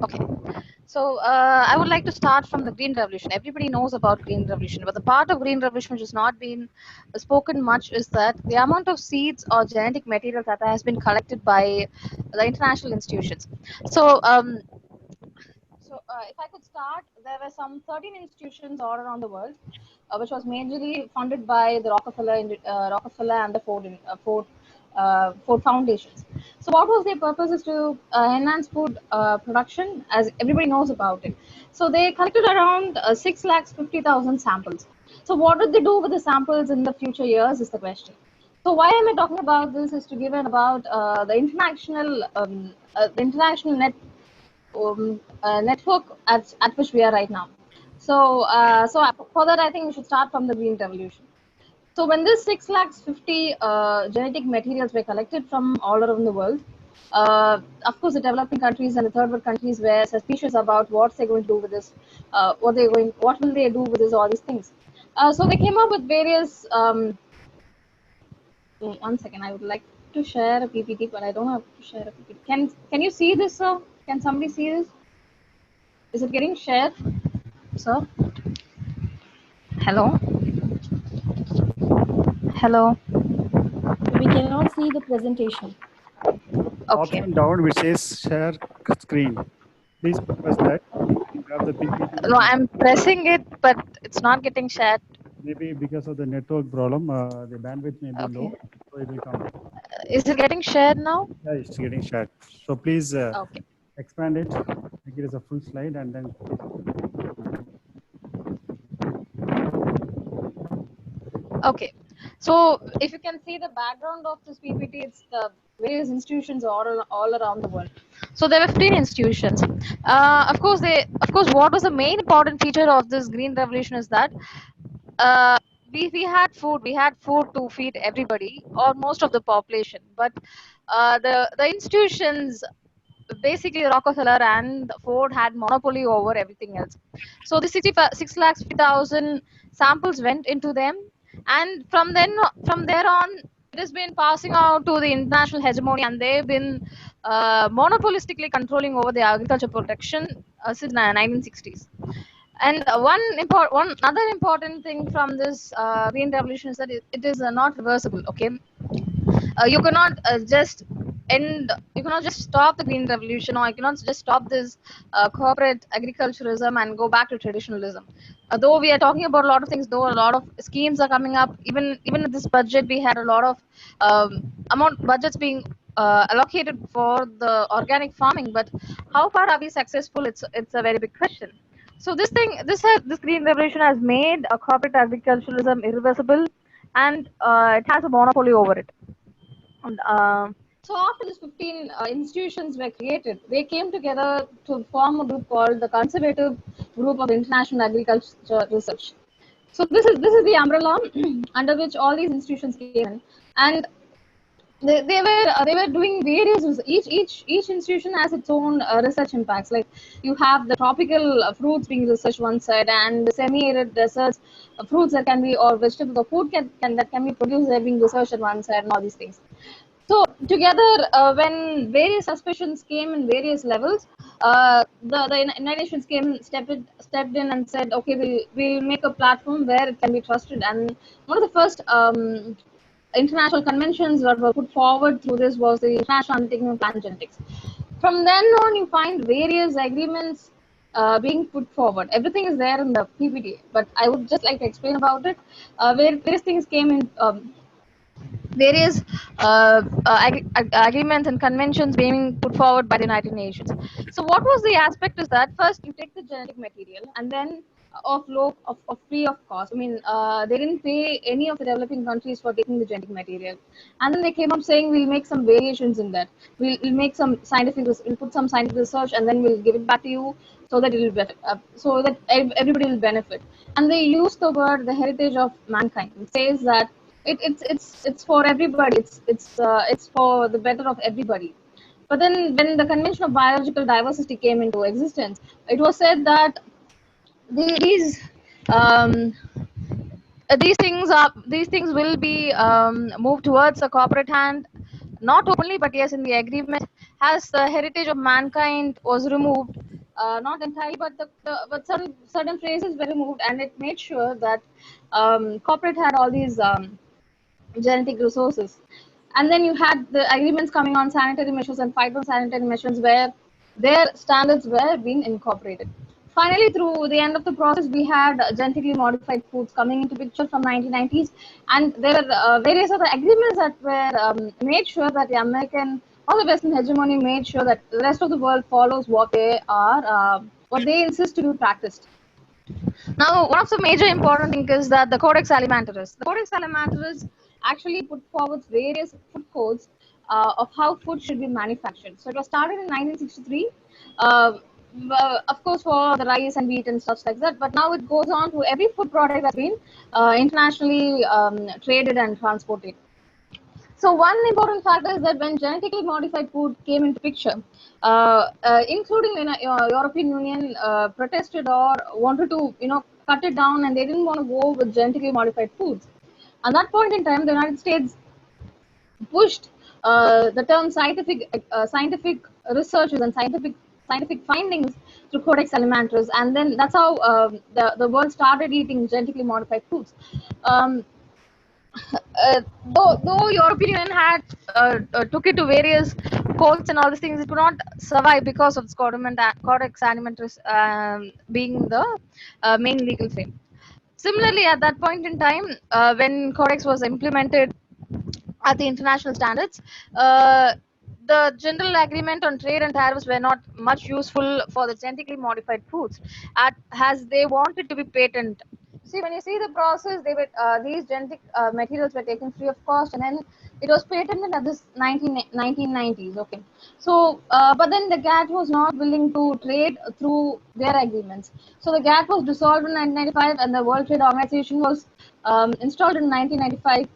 Okay. So I would like to start from the Green Revolution. Everybody knows about Green Revolution, but the part of Green Revolution which has not been spoken much is that the amount of seeds or genetic material that has been collected by the international institutions. So if I could start, there were some 13 institutions all around the world, which was majorly funded by the Rockefeller and the Ford foundations. So, what was their purpose is to enhance food production, as everybody knows about it. So, they collected around 6,50,000 samples. So, what did they do with the samples in the future years is the question. So why am I talking about this is to give an about the international network at which we are right now. So for that, I think we should start from the Green Revolution. So when this 6,50,000 genetic materials were collected from all around the world, of course, the developing countries and the third world countries were suspicious about what they're going to do with this, what will they do with this, all these things. So they came up with various. One second, I would like to share a PPT, but I don't have to share a PPT. Can you see this, sir? Can somebody see this? Is it getting shared, sir? Hello? Hello? We cannot see the presentation. Okay. Option down which says share screen. Please press that. You have the PPT. No, I'm pressing it, but it's not getting shared. Maybe because of the network problem, the bandwidth may be Okay. low, so it will come. Is it getting shared now? Yeah, it's getting shared. So please Okay. expand it, make it as a full slide, and then. Okay. So if you can see the background of this PPT, it's the various institutions all around the world. So there were 15 institutions. Of course, what was the main important feature of this green revolution is that we had food. We had food to feed everybody or most of the population. But the institutions, basically Rockefeller and Ford, had monopoly over everything else. So the 6,50,000 samples went into them, and from there on, it has been passing out to the international hegemony, and they've been monopolistically controlling over the agriculture protection since 1960s. And one other important thing from this green revolution is that it is not reversible. Okay, you cannot you cannot just stop the green revolution, or you cannot just stop this corporate agriculturalism and go back to traditionalism. Though we are talking about a lot of things, though a lot of schemes are coming up, even in this budget we had a lot of amount budgets being allocated for the organic farming, but how far are we successful? It's a very big question. So this green revolution has made a corporate agriculturalism irreversible, and it has a monopoly over it. And, so after these 15 institutions were created, they came together to form a group called the Conservative Group of International Agriculture Research. So this is the umbrella under which all these institutions came in, and they were doing various each institution has its own research impacts. Like you have the tropical fruits being researched one side, and the semi-arid deserts fruits that can be, or vegetables or food that can be produced, they're being researched at one side, and all these things. So together, when various suspicions came in various levels, the United Nations stepped in and said, okay, we'll make a platform where it can be trusted. And one of the first international conventions that were put forward through this was the International Undertaking on Plant Genetics. From then on, you find various agreements being put forward. Everything is there in the PPT, but I would just like to explain about it. Where various things came in. Various agreements and conventions being put forward by the United Nations. So, what was the aspect is that first you take the genetic material, and then of free of cost. I mean, they didn't pay any of the developing countries for taking the genetic material, and then they came up saying we'll make some variations in that. We'll make some we'll put some scientific research, and then we'll give it back to you so that it will so that everybody will benefit. And they use the word the heritage of mankind. It says that it's for everybody. It's for the better of everybody. But then when the Convention of Biological Diversity came into existence, it was said that um, these things will be moved towards a corporate hand, not openly, but yes, in the agreement, as the heritage of mankind was removed. not entirely, but but certain phrases were removed, and it made sure that corporate had all these genetic resources. And then you had the agreements coming on sanitary measures and phytosanitary measures where their standards were being incorporated. Finally, through the end of the process, we had genetically modified foods coming into picture from 1990s, and there were various other agreements that were made sure that the American or the Western hegemony made sure that the rest of the world follows what they insist to be practiced. Now, one of the major important things is that the Codex Alimentarius. The Codex Alimentarius actually put forward various food codes of how food should be manufactured. So it was started in 1963, of course, for the rice and wheat and stuff like that. But now it goes on to every food product that's been internationally traded and transported. So one important factor is that when genetically modified food came into picture, including European Union protested or wanted to cut it down, and they didn't want to go with genetically modified foods. At that point in time, the United States pushed the term scientific researches and scientific findings through Codex Alimentarius, and then that's how the world started eating genetically modified foods. Um, though European Union had took it to various courts and all these things, it could not survive because of Codex Alimentarius being the main legal frame. Similarly, at that point in time, when Codex was implemented at the international standards, the general agreement on trade and tariffs were not much useful for the genetically modified foods, as they wanted to be patent. See, when you see the process, these genetic materials were taken free of cost, and then it was patented at this 1990s. Okay, so but then the GATT was not willing to trade through their agreements. So the GATT was dissolved in 1995, and the World Trade Organization was installed in 1995,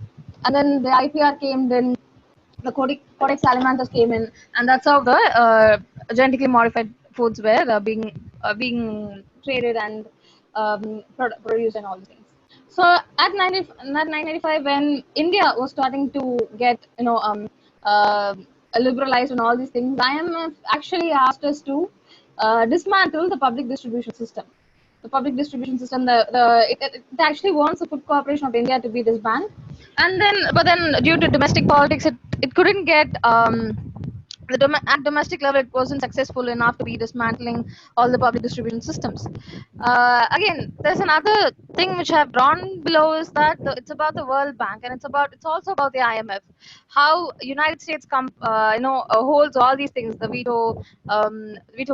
and then the IPR came. Then the Codex Alimentarius came in, and that's how the genetically modified foods were being traded and produced and all these things. So at 1995, when India was starting to get uh, liberalized and all these things, IMF actually asked us to dismantle the public distribution system. The public distribution system, it actually wants the Food Corporation of India to be disbanded, and then but then due to domestic politics, it couldn't get at domestic level, it wasn't successful enough to be dismantling all the public distribution systems. Again, there's another thing which I've drawn below is that it's about the World Bank, and it's also about the IMF. How United States holds all these things, the veto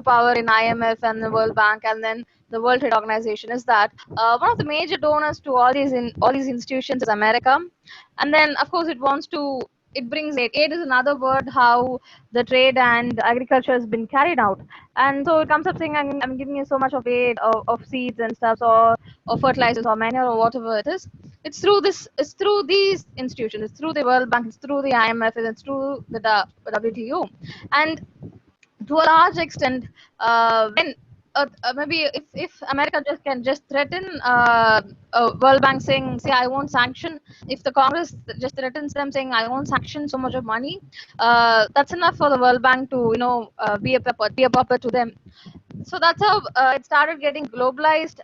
power in IMF and the World Bank, and then the World Trade Organization, is that one of the major donors to all these institutions is America, and then of course it brings aid. Aid is another word how the trade and agriculture has been carried out. And so it comes up saying, I'm giving you so much of aid of seeds and stuff, or fertilizers or manure or whatever it is. It's through these institutions, it's through the World Bank, it's through the IMF, and it's through the WTO. And to a large extent, when maybe if America just threaten World Bank saying, see, I won't sanction. If the Congress just threatens them saying, I won't sanction so much of money, that's enough for the World Bank to be a puppet to them. So that's how it started getting globalized.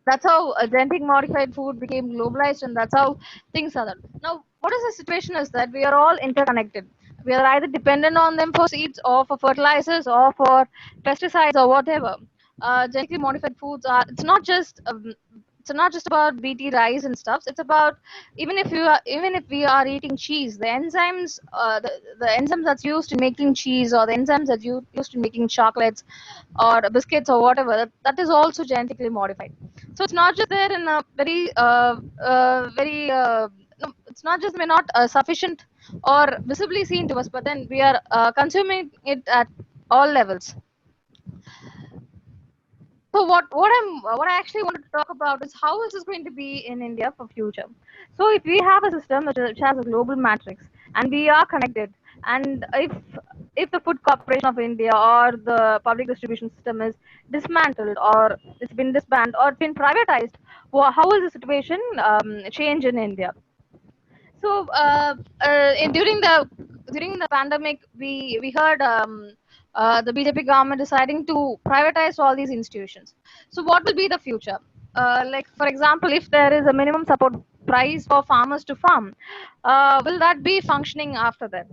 That's how genetic modified food became globalized, and that's how things are done. Now, what is the situation is that we are all interconnected. We are either dependent on them for seeds or for fertilizers or for pesticides or whatever. Genetically modified foods are, it's not just about BT rice and stuff. It's about, even if we are eating cheese, the enzymes that's used in making cheese, or the enzymes that you used in making chocolates or biscuits or whatever, that is also genetically modified. So it's not just there in a very no, it's not just we're not sufficient or visibly seen to us, but then we are consuming it at all levels. So what I actually wanted to talk about is how is this going to be in India for future. So if we have a system which has a global matrix, and we are connected, and if the Food Corporation of India or the public distribution system is dismantled, or it's been disbanded, or it's been privatized, how will the situation change in India? So during the during the pandemic, we heard the BJP government deciding to privatize all these institutions. So, what will be the future? Like, for example, if there is a minimum support price for farmers to farm, will that be functioning after that?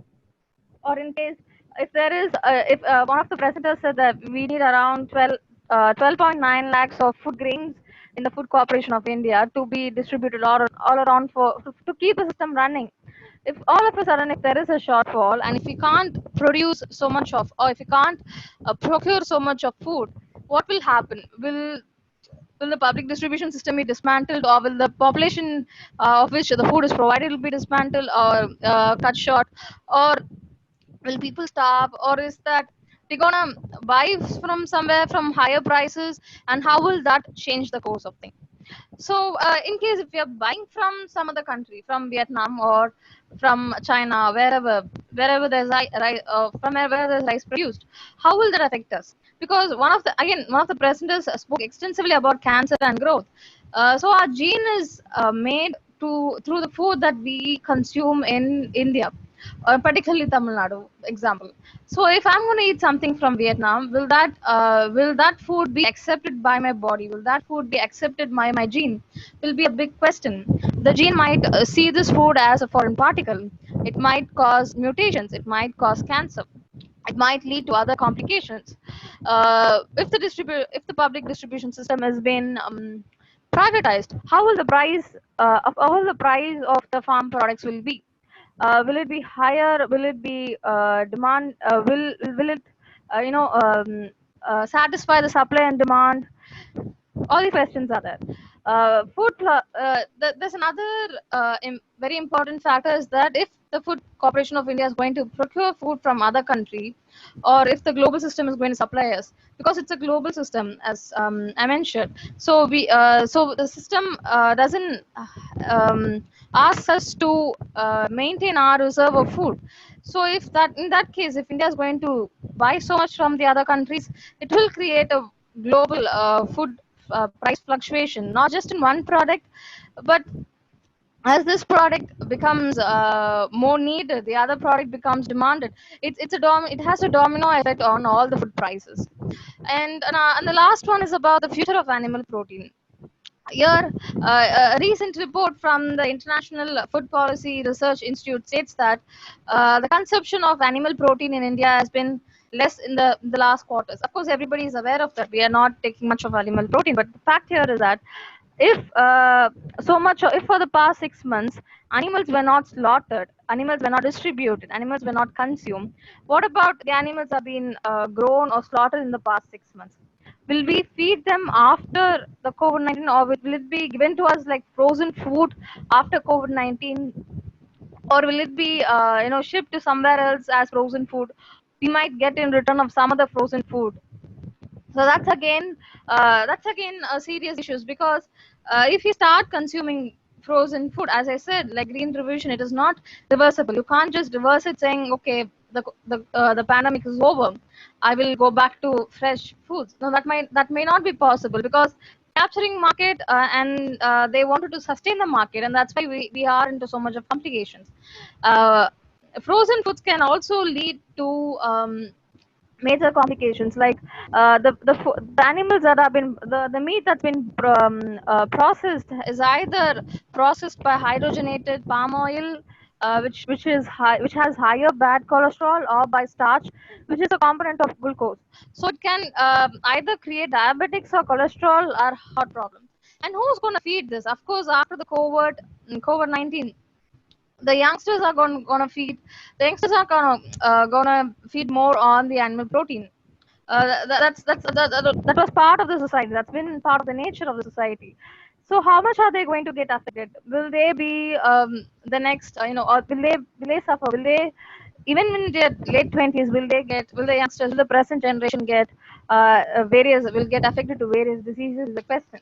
Or in case if there is if one of the presenters said that we need around 12.9 lakhs of food grains in the Food Corporation of India to be distributed all around for to keep the system running. If all of a sudden if there is a shortfall and if we can't produce so much of, or if we can't procure so much of food, what will happen? Will the public distribution system be dismantled, or will the population of which the food is provided will be dismantled or cut short, or will people starve, or is that they're gonna buy from somewhere from higher prices, and how will that change the course of things? So in case if you're buying from some other country, from Vietnam or from China, wherever there's from where there's rice produced, how will that affect us? Because one of the presenters spoke extensively about cancer and growth. So our gene is made to through the food that we consume in India, particularly Tamil Nadu example. So if I'm going to eat something from Vietnam, will that food be accepted by my body? Will that food be accepted by my gene? Will be a big question. The gene might see this food as a foreign particle. It might cause mutations. It might cause cancer. It might lead to other complications. If the public distribution system has been privatized, how will the price of the farm products will be? Will it be higher? Will it be demand? Will it satisfy the supply and demand? All the questions are there. There's another very important factor is that if the Food Corporation of India is going to procure food from other country, or if the global system is going to supply us, because it's a global system, as I mentioned. So the system doesn't ask us to maintain our reserve of food. So if that in that case, if India is going to buy so much from the other countries, it will create a global food price fluctuation, not just in one product, but as this product becomes more needed, the other product becomes demanded. It has a domino effect on all the food prices. And the last one is about the future of animal protein. Here, a recent report from the International Food Policy Research Institute states that the consumption of animal protein in India has been less in the last quarters. Of course, everybody is aware of that. We are not taking much of animal protein, but the fact here is that if for the past 6 months animals were not slaughtered, animals were not distributed, animals were not consumed, what about the animals that have been grown or slaughtered in the past 6 months? Will we feed them after the COVID-19, or will it be given to us like frozen food after COVID-19, or will it be shipped to somewhere else as frozen food? We might get in return of some other frozen food. So that's again a serious issues, because if you start consuming frozen food, as I said, like green revolution, it is not reversible. You can't just reverse it saying, okay, the pandemic is over, I will go back to fresh foods. No, that may not be possible, because capturing market, and they wanted to sustain the market, and that's why we are into so much of complications. uh, Frozen foods can also lead to major complications, like the animals that have been the meat that's been processed is either processed by hydrogenated palm oil, which has higher bad cholesterol, or by starch, which is a component of glucose. So it can either create diabetics or cholesterol or heart problems. And who's going to feed this? Of course, after the COVID-19, the youngsters are gonna feed the youngsters are gonna feed more on the animal protein. That was part of the society. That's been part of the nature of the society. So how much are they going to get affected? Will they be the next, or will they suffer? Will they, even in their late 20s, will the youngsters, will the present generation get will get affected to various diseases? Is the question.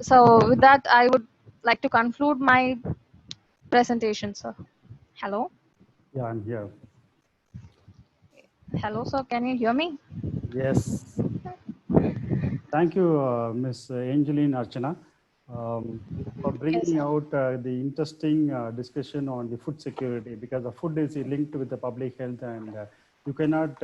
So with that, I would like to conclude my presentation, sir. Hello? Yeah, I'm here. Hello, sir. Can you hear me? Yes. Thank you, Ms. Angeline Archana. for bringing out the interesting discussion on the food security, because the food is linked with the public health, and you cannot